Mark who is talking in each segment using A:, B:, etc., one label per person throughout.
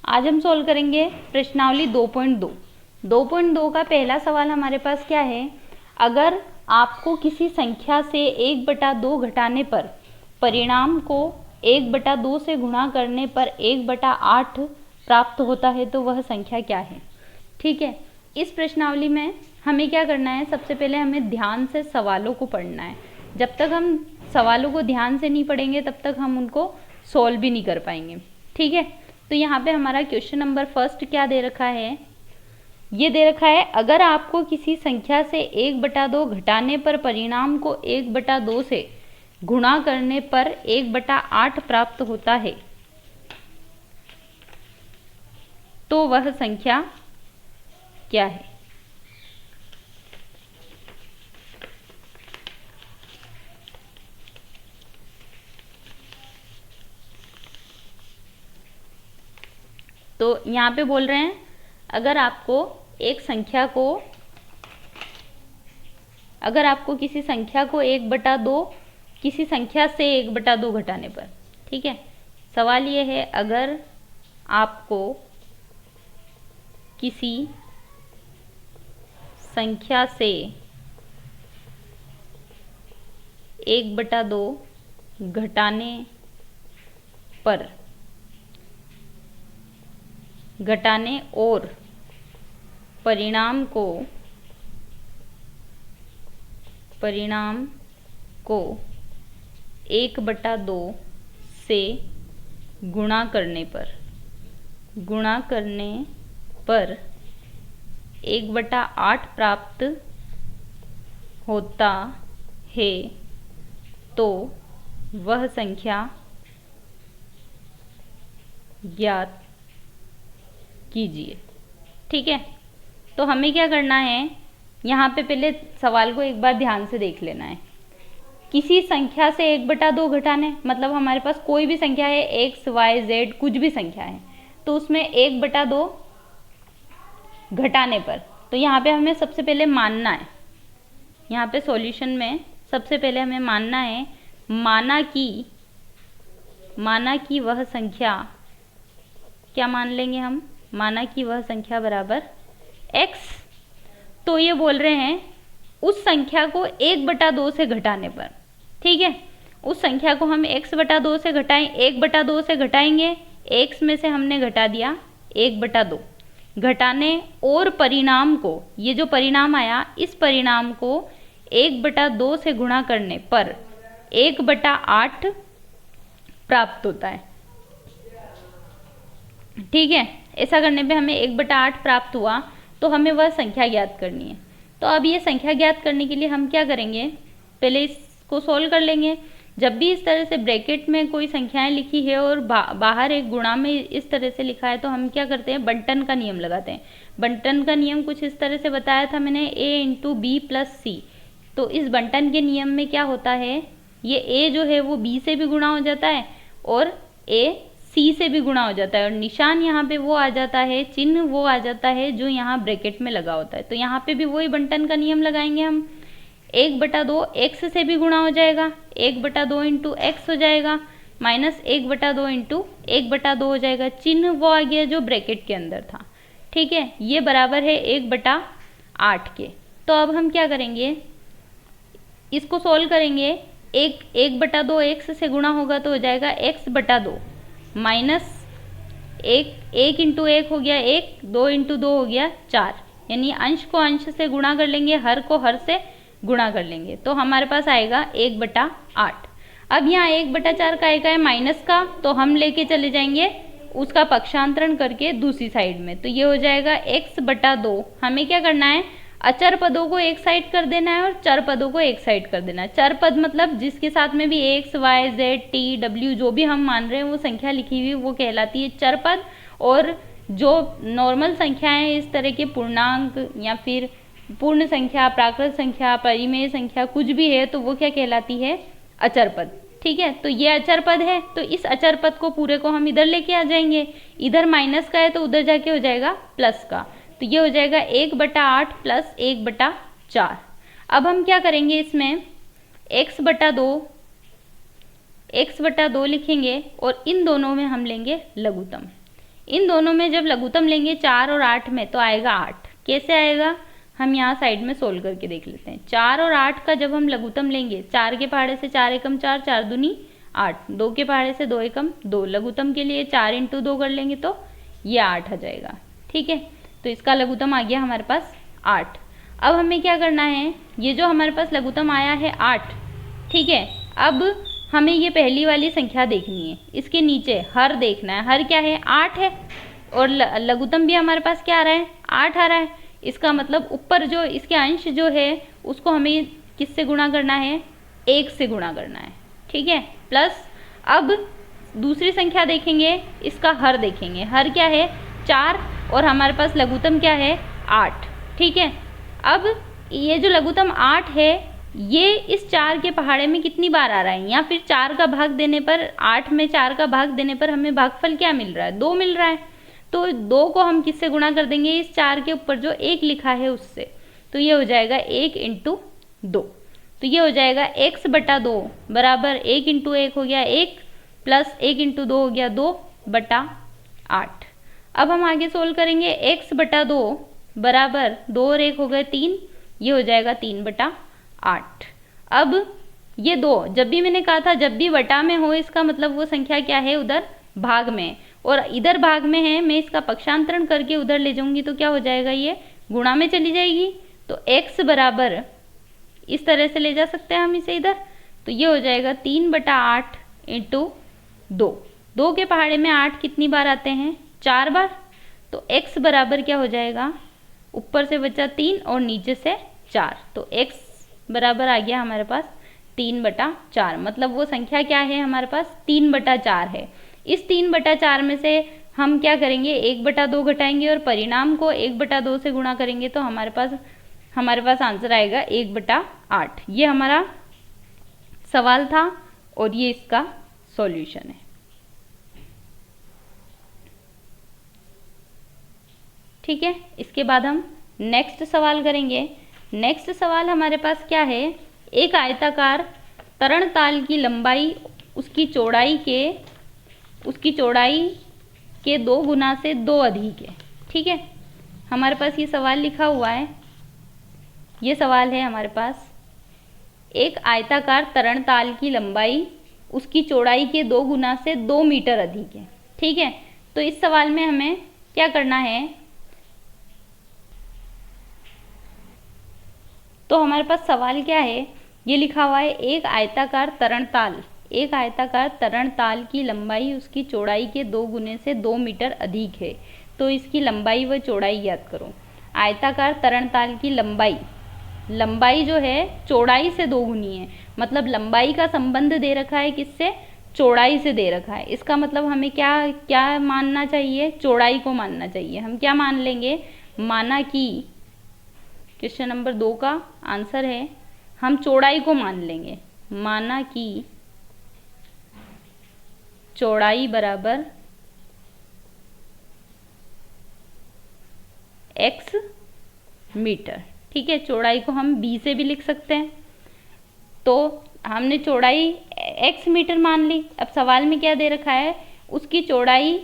A: आज हम सोल्व करेंगे प्रश्नावली 2.2। 2.2 का पहला सवाल हमारे पास क्या है, अगर आपको किसी संख्या से 1/2 घटाने पर परिणाम को 1/2 से गुणा करने पर 1/8 प्राप्त होता है तो वह संख्या क्या है। ठीक है, इस प्रश्नावली में हमें क्या करना है, सबसे पहले हमें ध्यान से सवालों को पढ़ना है। जब तक हम सवालों को ध्यान से नहीं पढ़ेंगे तब तक हम उनको सॉल्व भी नहीं कर पाएंगे। ठीक है, तो यहाँ पे हमारा क्वेश्चन नंबर फर्स्ट क्या दे रखा है, ये दे रखा है अगर आपको किसी संख्या से 1/2 घटाने पर परिणाम को 1/2 से गुणा करने पर 1/8 प्राप्त होता है तो वह संख्या क्या है। तो यहाँ पे बोल रहे हैं अगर आपको किसी संख्या को 1/2 किसी संख्या से 1/2 घटाने पर, ठीक है, सवाल ये है अगर आपको किसी संख्या से 1/2 घटाने और परिणाम को 1/2 से गुणा करने पर 1/8 प्राप्त होता है तो वह संख्या ज्ञात कीजिए। ठीक है, तो हमें क्या करना है, यहाँ पे पहले सवाल को एक बार ध्यान से देख लेना है। किसी संख्या से 1/2 घटाने मतलब हमारे पास कोई भी संख्या है, x, y, z कुछ भी संख्या है, तो उसमें 1/2 घटाने पर, तो यहाँ पे हमें सबसे पहले मानना है, यहाँ पे सॉल्यूशन में सबसे पहले हमें मानना है, माना कि वह संख्या, क्या मान लेंगे हम, माना कि वह संख्या बराबर x। तो ये बोल रहे हैं उस संख्या को 1/2 से घटाने पर, ठीक है, उस संख्या को हम 1/2 से घटाएंगे, x में से हमने घटा दिया 1/2, घटाने और परिणाम को, ये जो परिणाम आया इस परिणाम को 1/2 से गुणा करने पर 1/8 प्राप्त होता है। ठीक है, ऐसा करने पे हमें 1/8 प्राप्त हुआ तो हमें वह संख्या ज्ञात करनी है। तो अब ये संख्या ज्ञात करने के लिए हम क्या करेंगे, पहले इसको सोल्व कर लेंगे। जब भी इस तरह से ब्रैकेट में कोई संख्याएं लिखी है और बाहर एक गुणा में इस तरह से लिखा है तो हम क्या करते हैं, बंटन का नियम लगाते हैं। बंटन का नियम कुछ इस तरह से बताया था मैंने, a × b + c। तो इस बंटन के नियम में क्या होता है, ये a जो है वो b से भी गुणा हो जाता है और a c से भी गुणा हो जाता है, और निशान यहाँ पे वो आ जाता है, चिन्ह वो आ जाता है जो यहाँ ब्रैकेट में लगा होता है। तो यहाँ पे भी वही बंटन का नियम लगाएंगे हम, 1/2 x से भी गुणा हो जाएगा, 1/2 × x हो जाएगा, माइनस 1/2 × 1/2 हो जाएगा, चिन्ह वो आ गया जो ब्रैकेट के अंदर था। ठीक है, ये बराबर है 1/8 के। तो अब हम क्या करेंगे, इसको सोल्व करेंगे, 1/2 x से गुणा होगा तो हो जाएगा x/2 माइनस 1 × 1 हो गया 1, 2 × 2 हो गया 4, यानी अंश को अंश से गुणा कर लेंगे, हर को हर से गुणा कर लेंगे, तो हमारे पास आएगा 1/8। अब यहाँ 1/4 का है माइनस का, तो हम लेके चले जाएंगे उसका पक्षांतरण करके दूसरी साइड में, तो ये हो जाएगा x/2। हमें क्या करना है, अचर पदों को एक साइड कर देना है और चर पदों को एक साइड कर देना है। चर पद मतलब जिसके साथ में भी x, y, z, t, w जो भी हम मान रहे हैं वो संख्या लिखी हुई वो कहलाती है चर पद, और जो नॉर्मल संख्याएं इस तरह के पूर्णांक या फिर पूर्ण संख्या, प्राकृत संख्या, परिमेय संख्या कुछ भी है तो वो क्या कहलाती है, अचर पद। ठीक है, तो ये अचर पद है, तो इस अचर पद को पूरे को हम इधर लेके आ जाएंगे, इधर माइनस का है तो उधर जाके हो जाएगा प्लस का, तो ये हो जाएगा 1/8 + 1/4। अब हम क्या करेंगे, इसमें x/2 लिखेंगे और इन दोनों में हम लेंगे लघुत्तम। इन दोनों में जब लघुत्तम लेंगे 4 और 8 में तो आएगा 8। कैसे आएगा, हम यहाँ साइड में सोल्व करके देख लेते हैं। 4 और 8 का जब हम लघुत्तम लेंगे, 4 के पहाड़े से 4 एकम 4, 4 दूनी 8, 2 के पहाड़े से 2 एकम 2, लघुत्तम के लिए 4 × 2 कर लेंगे तो ये 8 आ जाएगा। ठीक है, तो इसका लघुत्तम आ गया हमारे पास 8। अब हमें क्या करना है, ये जो हमारे पास लघुत्तम आया है 8, ठीक है, अब हमें ये पहली वाली संख्या देखनी है, इसके नीचे हर देखना है। हर क्या है, 8 है, और लघुत्तम भी हमारे पास क्या आ रहा है, 8 आ रहा है। इसका मतलब ऊपर जो इसके अंश जो है उसको हमें किससे गुणा करना है, 1 से गुणा करना है। ठीक है, प्लस अब दूसरी संख्या देखेंगे, इसका हर देखेंगे। हर क्या है, 4, और हमारे पास लघुत्तम क्या है, 8। ठीक है, अब ये जो लघुत्तम 8 है ये इस 4 के पहाड़े में कितनी बार आ रहा है, या फिर 4 का भाग देने पर, 8 में 4 का भाग देने पर हमें भागफल क्या मिल रहा है, 2 मिल रहा है। तो 2 को हम किससे गुणा कर देंगे, इस 4 के ऊपर जो 1 लिखा है उससे। तो ये हो जाएगा 1 × 2। तो ये हो जाएगा x/2 बराबर 1 × 1 हो गया 1, प्लस 1 × 2 हो गया 2/8। अब हम आगे सोल्व करेंगे, x/2 बराबर 2 और 1 हो गए 3, ये हो जाएगा 3/8। अब ये 2, जब भी मैंने कहा था जब भी बटा में हो इसका मतलब वो संख्या क्या है, उधर भाग में, और इधर भाग में है, मैं इसका पक्षांतरण करके उधर ले जाऊंगी तो क्या हो जाएगा, ये गुणा में चली जाएगी। तो x बराबर इस तरह से ले जा सकते हैं हम इसे इधर, तो ये हो जाएगा 3/8 × 2। 2 के पहाड़े में 8 कितनी बार आते हैं, 4 बार। तो x बराबर क्या हो जाएगा, ऊपर से बचा 3 और नीचे से 4, तो x बराबर आ गया हमारे पास 3/4। मतलब वो संख्या क्या है हमारे पास, 3/4 है। इस 3/4 में से हम क्या करेंगे, 1/2 घटाएंगे और परिणाम को 1/2 से गुणा करेंगे तो हमारे पास आंसर आएगा 1/8। ये हमारा सवाल था और ये इसका सॉल्यूशन है। ठीक है, इसके बाद हम नेक्स्ट सवाल करेंगे। नेक्स्ट सवाल हमारे पास क्या है, एक आयताकार तरणताल की लंबाई उसकी चौड़ाई के 2 गुना से 2 अधिक है। ठीक है, हमारे पास ये सवाल लिखा हुआ है। ये सवाल है हमारे पास, एक आयताकार तरणताल की लंबाई उसकी चौड़ाई के 2 गुना से 2 मीटर अधिक है। ठीक है, तो इस सवाल में हमें क्या करना है, तो हमारे पास सवाल क्या है, ये लिखा हुआ है एक आयताकार तरणताल की लंबाई उसकी चौड़ाई के 2 गुने से 2 मीटर अधिक है, तो इसकी लंबाई व चौड़ाई ज्ञात करो। आयताकार तरणताल की लंबाई जो है चौड़ाई से 2 गुनी है, मतलब लंबाई का संबंध दे रखा है किससे, चौड़ाई से दे रखा है। इसका मतलब हमें क्या मानना चाहिए, चौड़ाई को मानना चाहिए। हम क्या मान लेंगे, माना कि क्वेश्चन नंबर 2 का आंसर है, हम चौड़ाई को मान लेंगे। माना कि चौड़ाई बराबर x मीटर। ठीक है, चौड़ाई को हम b से भी लिख सकते हैं। तो हमने चौड़ाई x मीटर मान ली। अब सवाल में क्या दे रखा है, उसकी चौड़ाई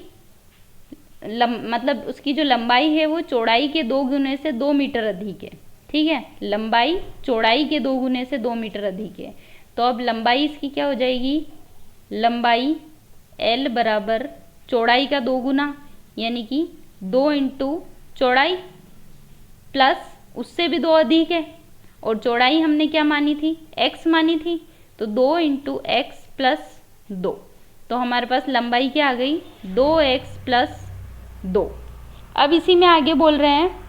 A: मतलब उसकी जो लंबाई है वो चौड़ाई के 2 गुने से 2 मीटर अधिक है। ठीक है, लंबाई चौड़ाई के 2 गुने से 2 मीटर अधिक है। तो अब लंबाई इसकी क्या हो जाएगी, लंबाई L बराबर चौड़ाई का 2 गुना, यानी कि 2 × चौड़ाई प्लस उससे भी 2 अधिक है, और चौड़ाई हमने क्या मानी थी, x मानी थी, तो 2 × x प्लस 2। तो हमारे पास लंबाई क्या आ गई, 2x प्लस 2। अब इसी में आगे बोल रहे हैं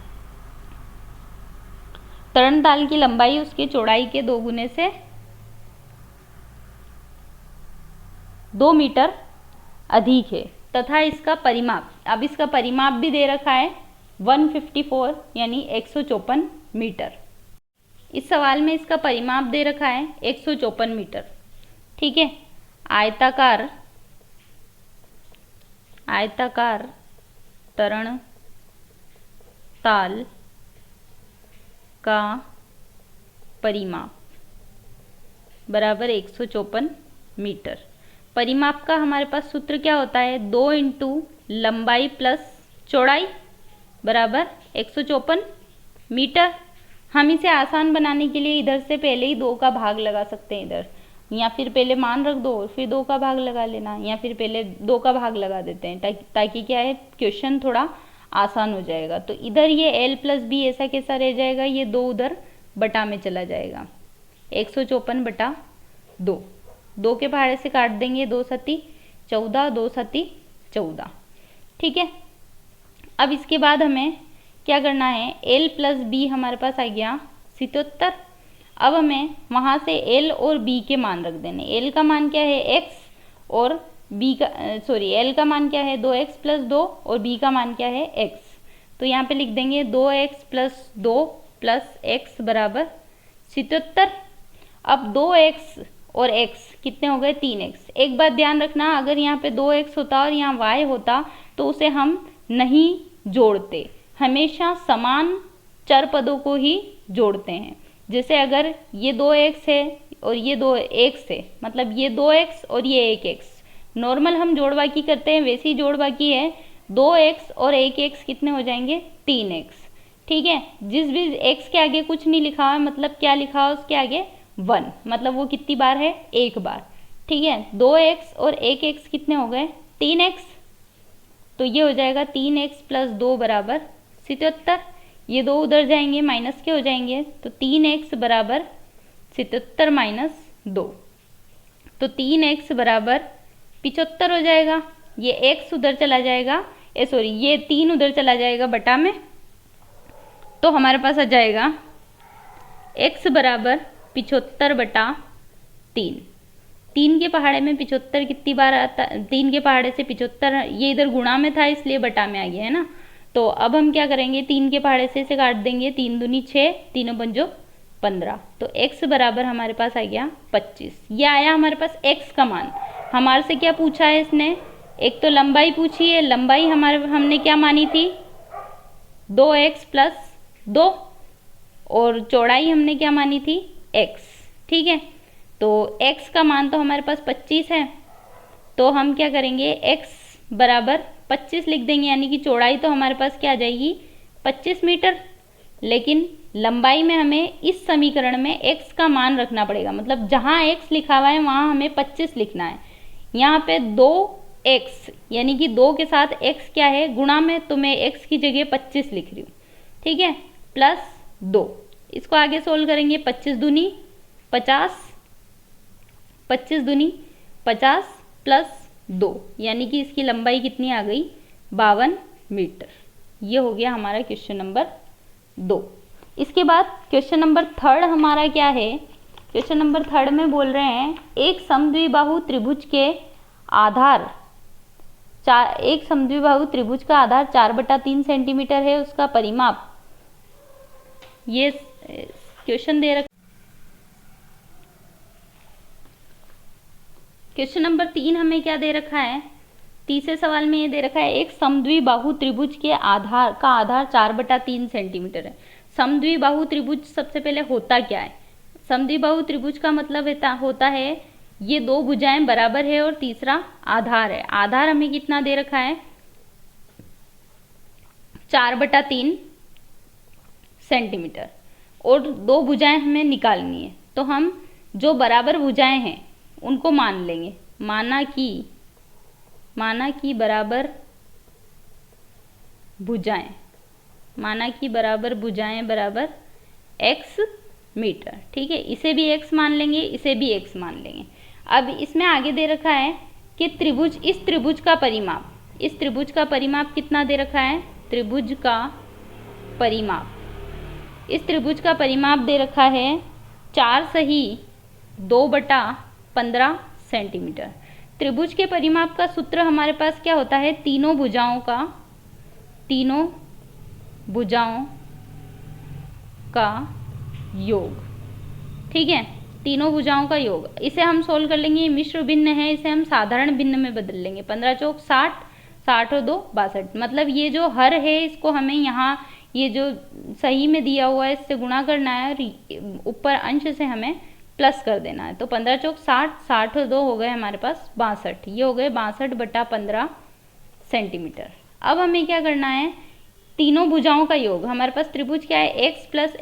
A: तरणताल की लंबाई उसके चौड़ाई के 2 गुने से 2 मीटर अधिक है तथा इसका परिमाप, अब इसका परिमाप भी दे रखा है 154 यानी 154 मीटर। इस सवाल में इसका परिमाप दे रखा है 154 मीटर। ठीक है, आयताकार तरणताल का परिमाप बराबर 154 मीटर। परिमाप का हमारे पास सूत्र क्या होता है, 2 × लंबाई प्लस चौड़ाई बराबर 154 मीटर। हम इसे आसान बनाने के लिए इधर से पहले ही 2 का भाग लगा सकते हैं इधर, या फिर पहले मान रख दो फिर 2 का भाग लगा लेना, या फिर पहले 2 का भाग लगा देते हैं ताकि क्या है क्वेश्चन थोड़ा आसान हो जाएगा। तो इधर ये l प्लस बी ऐसा कैसा रह जाएगा, ये 2 उधर बटा में चला जाएगा, 154 बटा 2, 2 के पहाड़े से काट देंगे, 2 सती 14, 2 सती 14। ठीक है, अब इसके बाद हमें क्या करना है, l प्लस बी हमारे पास आ गया 77। अब हमें वहाँ से l और b के मान रख देने। l का मान क्या है x और b का l का मान क्या है 2x प्लस 2 और b का मान क्या है x। तो यहाँ पे लिख देंगे 2x प्लस 2 प्लस x बराबर 77। अब 2x और x कितने हो गए 3x। एक बात ध्यान रखना, अगर यहाँ पे 2x होता और यहाँ y होता तो उसे हम नहीं जोड़ते, हमेशा समान चर पदों को ही जोड़ते हैं। जैसे अगर ये 2x है और ये 2x है, मतलब ये 2x और ये 1x, नॉर्मल हम जोड़ बाकी करते हैं वैसे ही जोड़ बाकी है, 2x और 1x कितने हो जाएंगे 3x। ठीक है, जिस भी x के आगे कुछ नहीं लिखा है, मतलब क्या लिखा है उसके आगे 1, मतलब वो कितनी बार है, एक बार। ठीक है, 2x और 1x कितने हो गए 3x, तो ये हो जाएगा 3x प्लस 2 बराबर 77। ये 2 उधर जाएंगे माइनस के हो जाएंगे, तो 3x बराबर 77 माइनस 2, तो 3x बराबर 75 हो जाएगा। ये x उधर चला जाएगा, ये 3 उधर चला जाएगा बटा में, तो हमारे पास आ जाएगा x बराबर 75 बटा 3। 3 के पहाड़े में 75 कितनी बार आता, 3 के पहाड़े से 75, ये इधर गुणा में था इसलिए बटा में आ गया है ना। तो अब हम क्या करेंगे, 3 के पहाड़े से इसे काट देंगे, 3 दूनी 6, 3 पंजो 15, तो x बराबर हमारे पास आ गया 25। ये आया हमारे पास x का मान। हमारे से क्या पूछा है इसने, एक तो लंबाई पूछी है, लंबाई हमने क्या मानी थी 2x प्लस 2, और चौड़ाई हमने क्या मानी थी x। ठीक है, तो x का मान तो हमारे पास 25 है, तो हम क्या करेंगे x बराबर 25 लिख देंगे, यानी कि चौड़ाई तो हमारे पास क्या आ जाएगी 25 मीटर। लेकिन लंबाई में हमें इस समीकरण में x का मान रखना पड़ेगा, मतलब जहाँ x लिखा हुआ है वहाँ हमें 25 लिखना है। यहाँ पे 2x यानी कि 2 के साथ x क्या है गुणा में, तो मैं x की जगह 25 लिख रही हूँ। ठीक है, प्लस 2, इसको आगे सोल्व करेंगे, 25 दूनी 50, 25 दूनी 50 प्लस 2, यानी कि इसकी लंबाई कितनी आ गई 52 मीटर। ये हो गया हमारा क्वेश्चन नंबर 2। इसके बाद क्वेश्चन नंबर 3 हमारा क्या है, क्वेश्चन नंबर 3 में बोल रहे हैं एक समद्विबाहु त्रिभुज के आधार एक समद्विबाहु त्रिभुज का आधार 4/3 सेंटीमीटर है, उसका परिमाप, ये क्वेश्चन दे रखा। क्वेश्चन नंबर 3 हमें क्या दे रखा है, तीसरे सवाल में ये दे रखा है एक समद्विबाहु त्रिभुज के आधार का आधार 4/3 सेंटीमीटर है। समद्विबाहु त्रिभुज सबसे पहले होता क्या है, समद्विबाहु त्रिभुज का मतलब होता है ये 2 भुजाएं बराबर है और तीसरा आधार है। आधार हमें कितना दे रखा है 4/3 सेंटीमीटर, और 2 भुजाएं हमें निकालनी है। तो हम जो बराबर भुजाएं हैं उनको मान लेंगे, माना कि बराबर भुजाएं, माना कि बराबर भुजाएं बराबर x मीटर। ठीक है, इसे भी x मान लेंगे, इसे भी x मान लेंगे। अब इसमें आगे दे रखा है कि इस त्रिभुज का परिमाप, इस त्रिभुज का परिमाप कितना दे रखा है, त्रिभुज का परिमाप, इस त्रिभुज का परिमाप दे रखा है 4 सही 2/15 सेंटीमीटर। त्रिभुज के परिमाप का सूत्र हमारे पास क्या होता है, तीनों भुजाओं का योग। ठीक है, तीनों भुजाओं का योग, इसे हम सोल्व कर लेंगे। मिश्र भिन्न है, इसे हम साधारण भिन्न में बदल लेंगे। 15 चौक 60, 60 और 2 62, मतलब ये जो हर है इसको हमें यहाँ ये जो सही में दिया हुआ है इससे गुणा करना है और ऊपर अंश से हमें प्लस कर देना है। तो 15 चौक 60, 60 और 2 हो गए हमारे पास 62, ये हो गए 62/15 सेंटीमीटर। अब हमें क्या करना है, तीनों भुजाओं का योग, हमारे पास त्रिभुज क्या है, x प्लस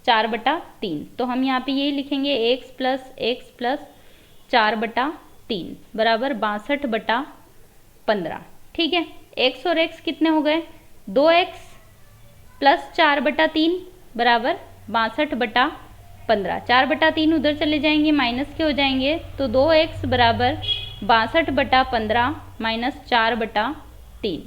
A: 4/3, तो हम यहाँ पे यही लिखेंगे x प्लस 4/3 बराबर 62/15। ठीक है, x और x कितने हो गए, 2x प्लस 4/3 बराबर 62/15। 4/3 उधर चले जाएंगे, माइनस के हो जाएंगे, तो 2x बराबर 62/15 माइनस 4/3,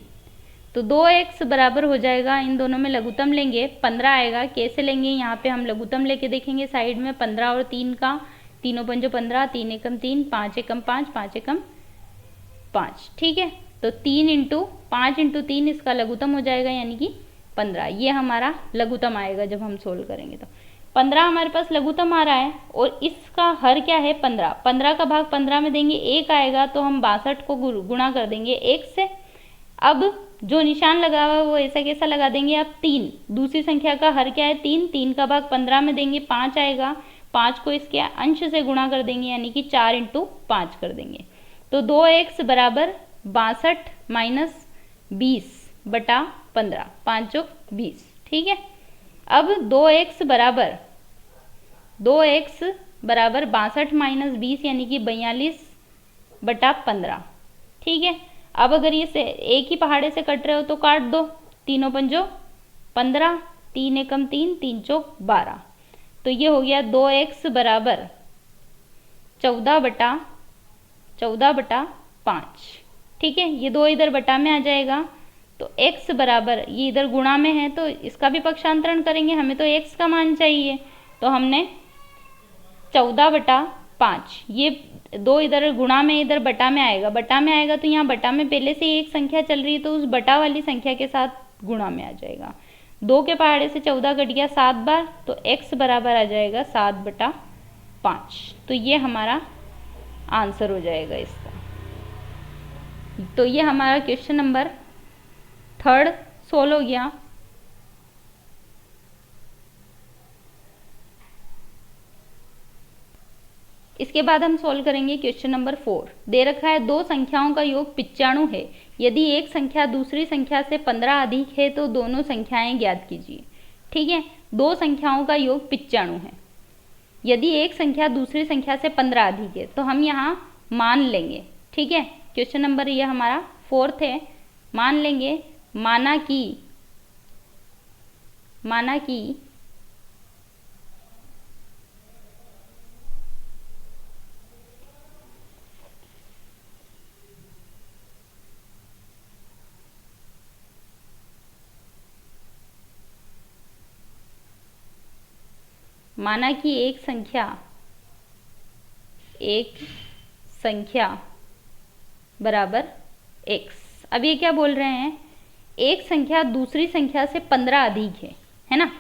A: तो 2x बराबर हो जाएगा, इन दोनों में लघुत्तम लेंगे 15 आएगा। कैसे लेंगे, यहाँ पे हम लघुत्तम लेके देखेंगे साइड में, 15 और 3 का, तीनों पंजो 15, 3 एकम 3, 5 एकम 5, 5 एकम 5। ठीक है, तो 3 इंटू 5 इंटू 3 इसका लघुत्तम हो जाएगा, यानी कि 15। ये हमारा लघुत्तम आएगा जब हम सोल्व करेंगे। तो 15 हमारे पास लघुत्तम आ रहा है, और इसका हर क्या है, 15। 15 का भाग 15 में देंगे 1 आएगा, तो हम 62 को गुणा कर देंगे 1 से। अब जो निशान लगा हुआ है वो ऐसा कैसा लगा देंगे, अब 3, दूसरी संख्या का हर क्या है, 3। 3 का भाग 15 में देंगे 5 आएगा, 5 को इसके अंश से गुणा कर देंगे, यानी कि 4 इंटू 5 कर देंगे, तो 2x बराबर 62 माइनस 20/15, 5 चौक 20। ठीक है, अब 2x बराबर 62 माइनस 20 यानी कि 42/15। ठीक है, अब अगर ये से एक ही पहाड़े से कट रहे हो तो काट दो, तीनों पंजो 15, 3 एकम 3, 3 चौक 12, तो ये हो गया 2x बराबर 14/5। ठीक है, ये 2 इधर बटा में आ जाएगा, तो x बराबर, ये इधर गुणा में है तो इसका भी पक्षांतरण करेंगे, हमें तो x का मान चाहिए, तो हमने 14/5, ये 2 इधर गुणा में, इधर बटा में आएगा, बटा में आएगा तो यहाँ बटा में पहले से ही एक संख्या चल रही है, तो उस बटा वाली संख्या के साथ गुणा में आ जाएगा। 2 के पहाड़े से 14 कट गया 7 बार, तो x बराबर आ जाएगा 7/5, तो ये हमारा आंसर हो जाएगा इसका। तो ये हमारा क्वेश्चन नंबर 3 सोल्व हो गया। इसके बाद हम सोल्व करेंगे क्वेश्चन नंबर 4। दे रखा है 2 संख्याओं का योग 95 है, यदि एक संख्या दूसरी संख्या से 15 अधिक है तो दोनों संख्याएं ज्ञात कीजिए। ठीक है, 2 संख्याओं का योग 95 है, यदि एक संख्या दूसरी संख्या से 15 अधिक है, तो हम यहाँ मान लेंगे। ठीक है, क्वेश्चन नंबर ये हमारा 4 है, मान लेंगे, माना कि एक संख्या बराबर x। अब ये क्या बोल रहे हैं, एक संख्या दूसरी संख्या से 15 अधिक है ना,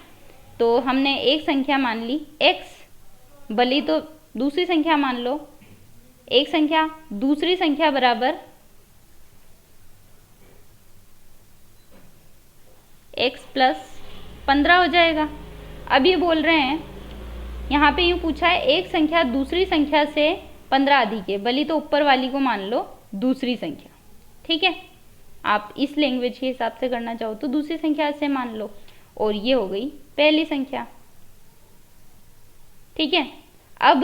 A: तो हमने एक संख्या मान ली x, भली तो दूसरी संख्या मान लो, एक संख्या दूसरी संख्या बराबर x प्लस 15 हो जाएगा। अब ये बोल रहे हैं, यहाँ पे यूँ पूछा है एक संख्या दूसरी संख्या से 15 अधिक है, भली तो ऊपर वाली को मान लो दूसरी संख्या। ठीक है, आप इस लैंग्वेज के हिसाब से करना चाहो तो दूसरी संख्या से मान लो, और ये हो गई पहली संख्या। ठीक है, अब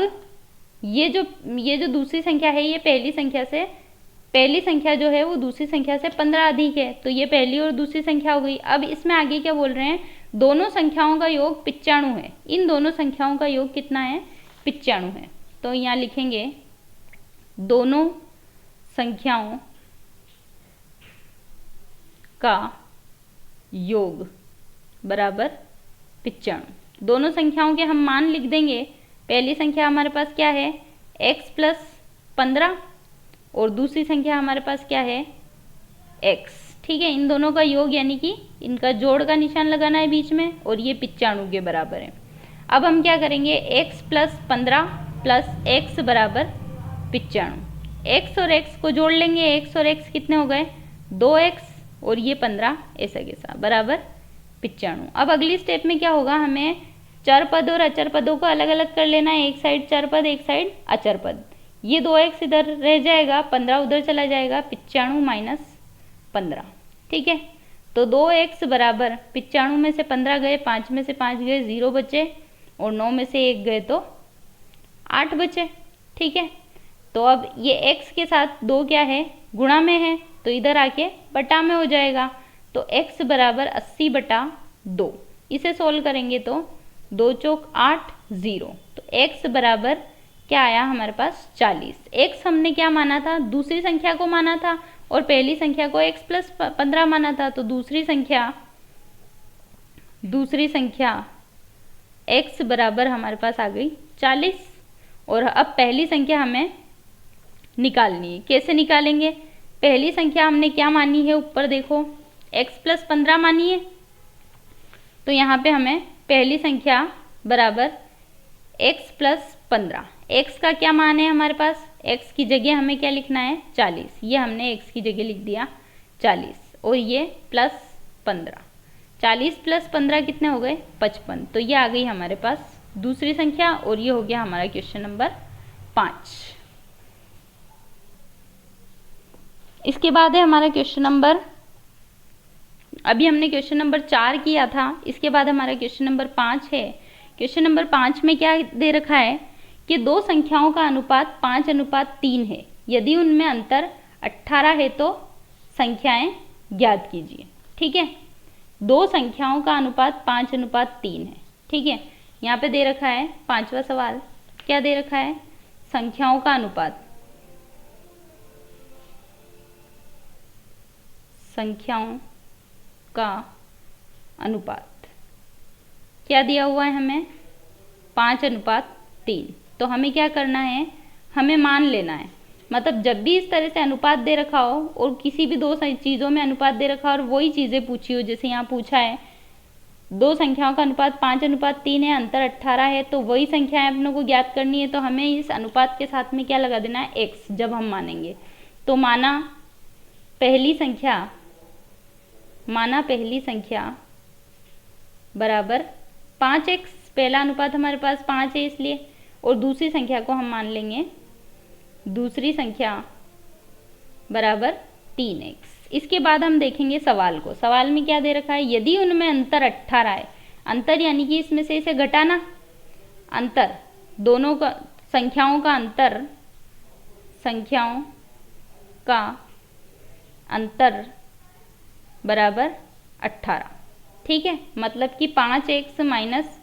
A: ये जो दूसरी संख्या है, ये पहली संख्या जो है वो दूसरी संख्या से 15 अधिक है, तो ये पहली और दूसरी संख्या हो गई। अब इसमें आगे क्या बोल रहे हैं, दोनों संख्याओं का योग 95 है, इन दोनों संख्याओं का योग कितना है, 95 है, तो यहाँ लिखेंगे दोनों संख्याओं का योग बराबर 95। दोनों संख्याओं के हम मान लिख देंगे। पहली संख्या हमारे पास क्या है, x प्लस 15, और दूसरी संख्या हमारे पास क्या है, x। ठीक है, इन दोनों का योग यानी कि इनका जोड़ का निशान लगाना है बीच में, और ये 95 के बराबर है। अब हम क्या करेंगे, x प्लस 15 प्लस x बराबर 95, x और x को जोड़ लेंगे, x और x कितने हो गए, 2x, और ये 15 ऐसा कैसा बराबर 95। अब अगली स्टेप में क्या होगा, हमें चर पद और अचर पदों को अलग अलग कर लेना है, एक साइड चर पद एक साइड अचर पद। ये 2x इधर रह जाएगा, 15 उधर चला जाएगा, 95 माइनस 15। ठीक है, तो 2x बराबर 95 में से 15 गए, 5 में से 5 गए, 0 बचे, और 9 में से 1 गए तो 8 बचे। ठीक है, तो अब ये x के साथ 2 क्या है, गुणा में है, तो इधर आके बटा में हो जाएगा। तो x बराबर 80/2। इसे सोल्व करेंगे तो 2 चौक 8, 0। तो x बराबर क्या आया हमारे पास 40। x हमने क्या माना था, दूसरी संख्या को माना था, और पहली संख्या को x + 15 माना था। तो दूसरी संख्या x बराबर हमारे पास आ गई 40। और अब पहली संख्या हमें निकालनी है। कैसे निकालेंगे, पहली संख्या हमने क्या मानी है, ऊपर देखो x + 15 मानी है। तो यहाँ पे हमें पहली संख्या बराबर x + 15। x का क्या मान है हमारे पास, x की जगह हमें क्या लिखना है 40। ये हमने x की जगह लिख दिया 40, और ये +15। 40 + 15 कितने हो गए 55। तो ये आ गई हमारे पास दूसरी संख्या, और ये हो गया हमारा क्वेश्चन नंबर 5। इसके बाद है हमारा क्वेश्चन नंबर, अभी हमने क्वेश्चन नंबर 4 किया था, इसके बाद हमारा क्वेश्चन नंबर 5 है। क्वेश्चन नंबर 5 में क्या दे रखा है कि दो संख्याओं का अनुपात 5:3 है, यदि उनमें अंतर 18 है तो संख्याएं ज्ञात कीजिए। ठीक है, दो संख्याओं का अनुपात 5:3 है। ठीक है, यहाँ पे दे रखा है 5वां सवाल, क्या दे रखा है, संख्याओं का अनुपात, संख्याओं का अनुपात क्या दिया हुआ है हमें 5:3। तो हमें क्या करना है, हमें मान लेना है। मतलब जब भी इस तरह से अनुपात दे रखा हो और किसी भी दो चीज़ों में अनुपात दे रखा हो और वही चीज़ें पूछी हो, जैसे यहाँ पूछा है दो संख्याओं का अनुपात 5:3 है, अंतर 18 है, तो वही संख्याएं अपनों को ज्ञात करनी है। तो हमें इस अनुपात के साथ में क्या लगा देना है, x, जब हम मानेंगे। तो माना पहली संख्या बराबर 5x, पहला अनुपात हमारे पास 5 है इसलिए, और दूसरी संख्या को हम मान लेंगे दूसरी संख्या बराबर 3x। इसके बाद हम देखेंगे सवाल को। सवाल में क्या दे रखा है, यदि उनमें अंतर 18 है, अंतर यानी कि इसमें से इसे घटाना, अंतर दोनों का संख्याओं का अंतर बराबर 18। ठीक है, मतलब कि 5x माइनस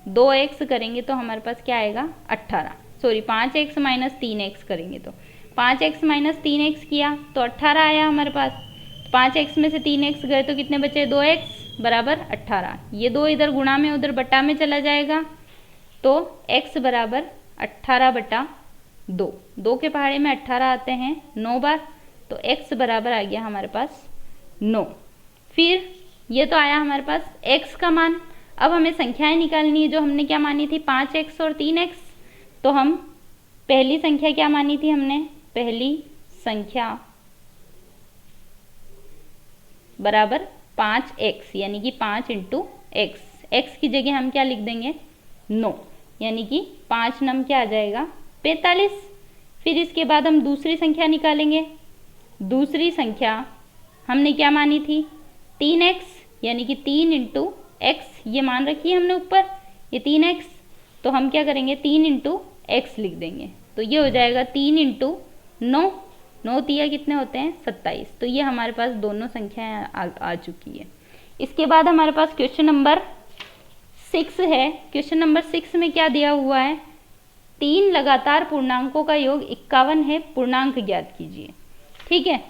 A: 2x करेंगे तो हमारे पास क्या आएगा 18, सॉरी 5x माइनस 3x करेंगे तो 5x माइनस 3x किया तो 18 आया हमारे पास। 5x में से 3x गए तो कितने बचे, 2x बराबर 18। ये 2 इधर गुणा में उधर बटा में चला जाएगा, तो x बराबर 18/2। 2 के पहाड़े में 18 आते हैं 9 बार, तो x बराबर आ गया हमारे पास 9। फिर ये तो आया हमारे पास x का मान। अब हमें संख्याएं निकालनी है जो हमने क्या मानी थी 5x और 3x। तो हम पहली संख्या क्या मानी थी हमने, पहली संख्या बराबर 5x, यानी कि 5 × x। x की जगह हम क्या लिख देंगे 9, यानी कि 5 नम क्या आ जाएगा 45। फिर इसके बाद हम दूसरी संख्या निकालेंगे। दूसरी संख्या हमने क्या मानी थी 3x, यानी कि 3 × x, ये मान रखी है हमने ऊपर, ये 3x। तो हम क्या करेंगे 3 × x लिख देंगे, तो ये हो जाएगा 3 × 9। 9 तिया कितने होते हैं 27। तो ये हमारे पास दोनों संख्याएं आ चुकी है। इसके बाद हमारे पास क्वेश्चन नंबर 6 है। क्वेश्चन नंबर 6 में क्या दिया हुआ है, 3 लगातार पूर्णांकों का योग 51 है, पूर्णांक ज्ञात कीजिए। ठीक है,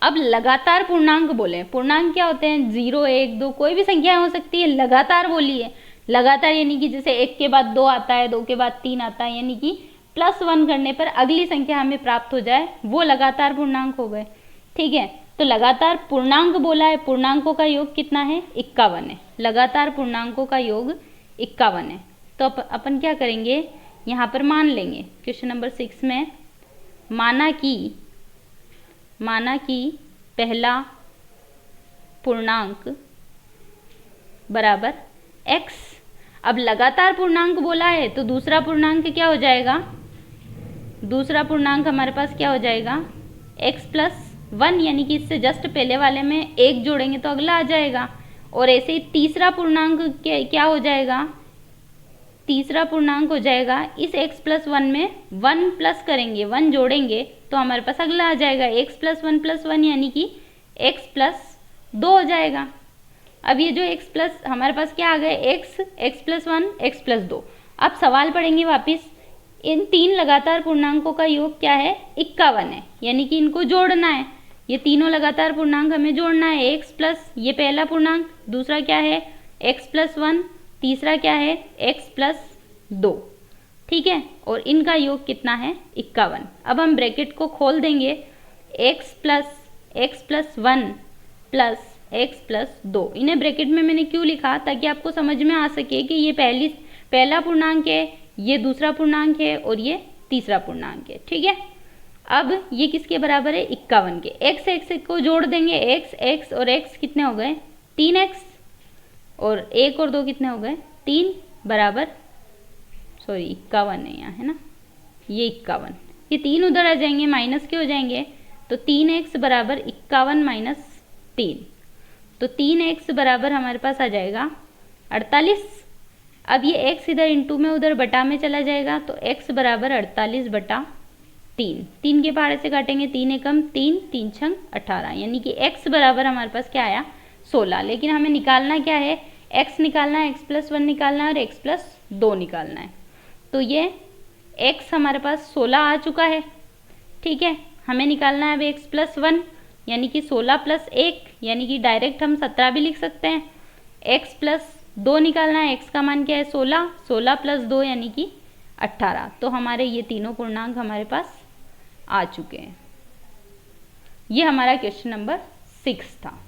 A: अब लगातार पूर्णांक बोले, पूर्णांक क्या होते हैं 0, 1, 2, कोई भी संख्या हो सकती है, लगातार बोलिए। लगातार यानी कि जैसे 1 के बाद 2 आता है, 2 के बाद 3 आता है, यानी कि +1 करने पर अगली संख्या हमें प्राप्त हो जाए, वो लगातार पूर्णांक हो गए। ठीक है, तो लगातार पूर्णांक बोला है, पूर्णांकों का योग कितना है 51 है, लगातार पूर्णांकों का योग 51 है। तो अपन क्या करेंगे, यहाँ पर मान लेंगे क्वेश्चन नंबर 6 में, माना कि पहला पूर्णांक बराबर x। अब लगातार पूर्णांक बोला है तो दूसरा पूर्णांक क्या हो जाएगा दूसरा पूर्णांक हमारे पास क्या हो जाएगा, x+1, यानी कि इससे जस्ट पहले वाले में 1 जोड़ेंगे तो अगला आ जाएगा। और ऐसे ही तीसरा पूर्णांक क्या हो जाएगा, तीसरा पूर्णांक हो जाएगा इस x+1 में 1 प्लस करेंगे, 1 जोड़ेंगे तो हमारे पास अगला आ जाएगा x+1+1, यानी कि x+2 हो जाएगा। अब ये जो x+ हमारे पास क्या आ गए, x+1 x+2। अब सवाल पढ़ेंगे वापिस, इन 3 लगातार पूर्णांकों का योग क्या है, 51 है, यानी कि इनको जोड़ना है। ये तीनों लगातार पूर्णांक हमें जोड़ना है, x+, ये पहला पूर्णांक, दूसरा क्या है x+1, तीसरा क्या है x+2, ठीक है। और इनका योग कितना है, 51। अब हम ब्रैकेट को खोल देंगे, x+1 प्लस x+2। इन्हें ब्रैकेट में मैंने क्यों लिखा, ताकि आपको समझ में आ सके कि ये पहला पूर्णांक है, ये दूसरा पूर्णांक है और ये तीसरा पूर्णांक है, ठीक है। अब ये किसके बराबर है, 51 के। x को जोड़ देंगे, x और x कितने हो गए, 3x, और 1 और 2 कितने हो गए, 3 बराबर, सॉरी 51 है यहाँ, है ना, ये 51, ये 3 उधर आ जाएंगे, माइनस के हो जाएंगे, तो 3x बराबर 51 माइनस 3, तो 3x बराबर हमारे पास आ जाएगा 48। अब ये x इधर इंटू में उधर बटा में चला जाएगा, तो x बराबर 48/3। 3 के पहाड़े से काटेंगे, 3 एकम 3, 3 छंग 18, यानी कि x बराबर हमारे पास क्या आया, 16। लेकिन हमें निकालना क्या है, x निकालना है, x+1 निकालना है और x+2 निकालना है। तो ये x हमारे पास 16 आ चुका है, ठीक है। हमें निकालना है अब x+1, यानी कि 16 + 1, यानी कि डायरेक्ट हम 17 भी लिख सकते हैं। x+2 निकालना है, x का मान क्या है 16, 16 + 2 यानी कि 18। तो हमारे ये तीनों पूर्णांक हमारे पास आ चुके हैं। ये हमारा क्वेश्चन नंबर 6 था।